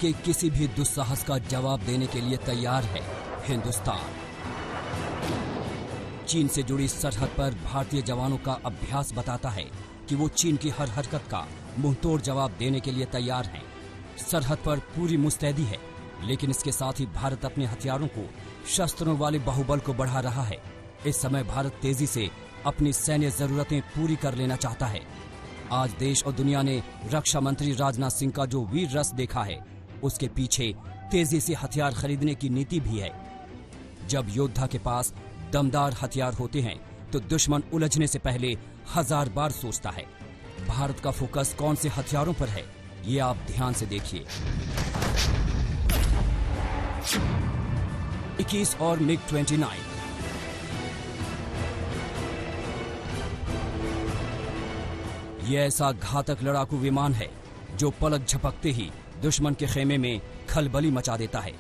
के किसी भी दुस्साहस का जवाब देने के लिए तैयार है हिंदुस्तान। चीन से जुड़ी सरहद पर भारतीय जवानों का अभ्यास बताता है कि वो चीन की हर हरकत का मुंहतोड़ जवाब देने के लिए तैयार हैं। सरहद पर पूरी मुस्तैदी है, लेकिन इसके साथ ही भारत अपने हथियारों को, शस्त्रों वाले बाहुबल को बढ़ा रहा है। इस समय भारत तेजी से अपनी सैन्य जरूरतें पूरी कर लेना चाहता है। आज देश और दुनिया ने रक्षा मंत्री राजनाथ सिंह का जो वीर रस देखा है, उसके पीछे तेजी से हथियार खरीदने की नीति भी है। जब योद्धा के पास दमदार हथियार होते हैं तो दुश्मन उलझने से पहले 1000 बार सोचता है। भारत का फोकस कौन से हथियारों पर है, ये आप ध्यान से देखिए। 21 और MiG-29। ये ऐसा घातक लड़ाकू विमान है जो पलक झपकते ही दुश्मन के खेमे में खलबली मचा देता है।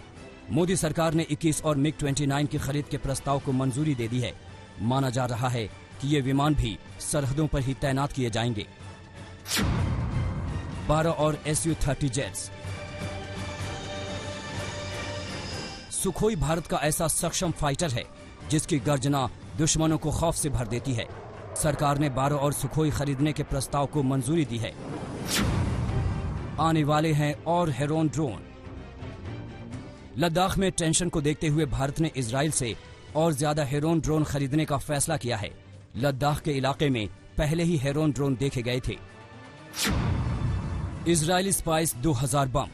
मोदी सरकार ने 21 और MiG-29 की खरीद के प्रस्ताव को मंजूरी दे दी है। माना जा रहा है कि ये विमान भी सरहदों पर ही तैनात किए जाएंगे। 12 और Su-30 जेट्स। सुखोई भारत का ऐसा सक्षम फाइटर है जिसकी गर्जना दुश्मनों को खौफ से भर देती है। सरकार ने 12 और सुखोई खरीदने के प्रस्ताव को मंजूरी दी है। आने वाले हैं और हेरोन ड्रोन। लद्दाख में टेंशन को देखते हुए भारत ने इजराइल से और ज्यादा हेरोन ड्रोन खरीदने का फैसला किया है। लद्दाख के इलाके में पहले ही हेरोन ड्रोन देखे गए थे। इजरायली स्पाइस 2000 बम।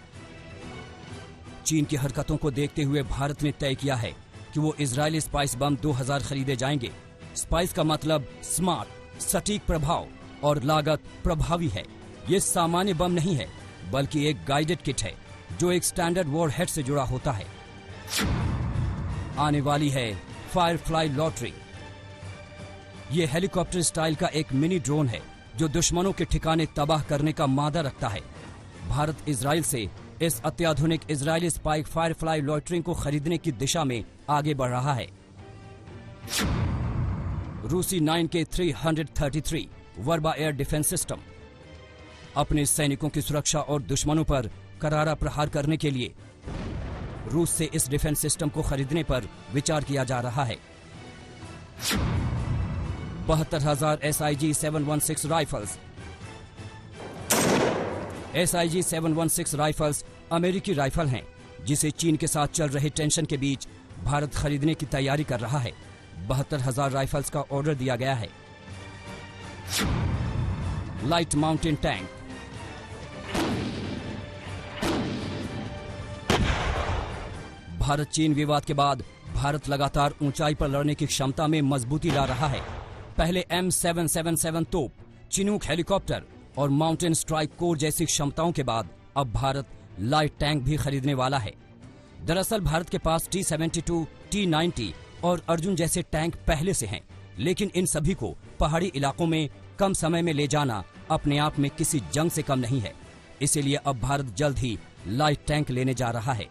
चीन की हरकतों को देखते हुए भारत ने तय किया है कि वो इजरायली स्पाइस बम 2000 खरीदे जाएंगे। स्पाइस का मतलब स्मार्ट, सटीक प्रभाव और लागत प्रभावी है। ये सामान्य बम नहीं है, बल्कि एक गाइडेड किट है जो एक स्टैंडर्ड वॉरहेड से जुड़ा होता है। आने वाली है फायरफ्लाई लॉटरी। ये हेलीकॉप्टर स्टाइल का एक मिनी ड्रोन है जो दुश्मनों के ठिकाने तबाह करने का मादा रखता है। भारत इजराइल से इस अत्याधुनिक इजरायली स्पाइक फायरफ्लाई लॉटरी को खरीदने की दिशा में आगे बढ़ रहा है। रूसी 9K-333 Verba air defence system. अपने सैनिकों की सुरक्षा और दुश्मनों पर करारा प्रहार करने के लिए रूस से इस डिफेंस सिस्टम को खरीदने पर विचार किया जा रहा है। 72,000 SIG-716 राइफल्स। SIG-716 राइफल्स अमेरिकी राइफल हैं जिसे चीन के साथ चल रहे टेंशन के बीच भारत खरीदने की तैयारी कर रहा है। 72,000 राइफल्स का ऑर्डर दिया गया है। Light mountain tank. भारत चीन विवाद के बाद भारत लगातार ऊंचाई पर लड़ने की क्षमता में मजबूती ला रहा है। पहले M777 तोप, चिनूक हेलीकॉप्टर और माउंटेन स्ट्राइक कोर जैसी क्षमताओं के बाद अब भारत लाइट टैंक भी खरीदने वाला है। दरअसल भारत के पास T-72, T-90 और अर्जुन जैसे टैंक पहले से हैं, लेकिन इन सभी को पहाड़ी इलाकों में कम समय में ले जाना अपने आप में किसी जंग से कम नहीं है। इसीलिए अब भारत जल्द ही लाइट टैंक लेने जा रहा है।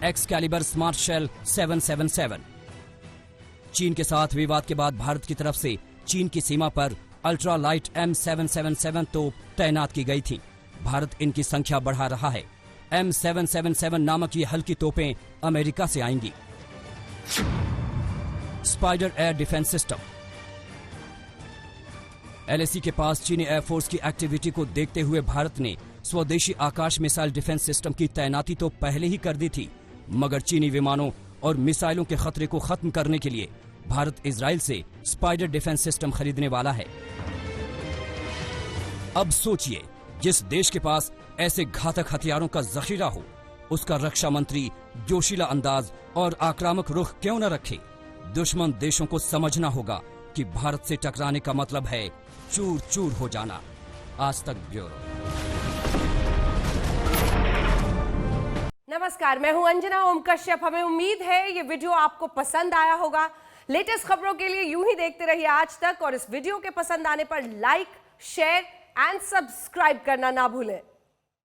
Excalibur smart shell 777। चीन के साथ विवाद के बाद भारत की तरफ से चीन की सीमा पर अल्ट्रा लाइट M777 तोप तैनात की गई थी। भारत इनकी संख्या बढ़ा रहा है। M777 नामक ये हल्की तोपें अमेरिका से आएंगी। Spider air defence system. LAC के पास चीनी एयरफोर्स की एक्टिविटी को देखते हुए भारत ने स्वदेशी आकाश मिसाइल डिफेंस सिस्टम की तैनाती तो पहले ही कर दी थी, मगर चीनी विमानों और मिसाइलों के खतरे को खत्म करने के लिए भारत इजराइल से स्पाइडर डिफेंस सिस्टम खरीदने वाला है। अब सोचिए, जिस देश के पास ऐसे घातक हथियारों का जखीरा हो, उसका रक्षा मंत्री जोशीला अंदाज और आक्रामक रुख क्यों न रखे। दुश्मन देशों को समझना होगा कि भारत से टकराने का मतलब है चूर चूर हो जाना। आज तक ब्यूरो। नमस्कार, मैं हूं अंजना ओम कश्यप। हमें उम्मीद है ये वीडियो आपको पसंद आया होगा। लेटेस्ट खबरों के लिए यूं ही देखते रहिए आज तक, और इस वीडियो के पसंद आने पर लाइक, शेयर एंड सब्सक्राइब करना ना भूलें।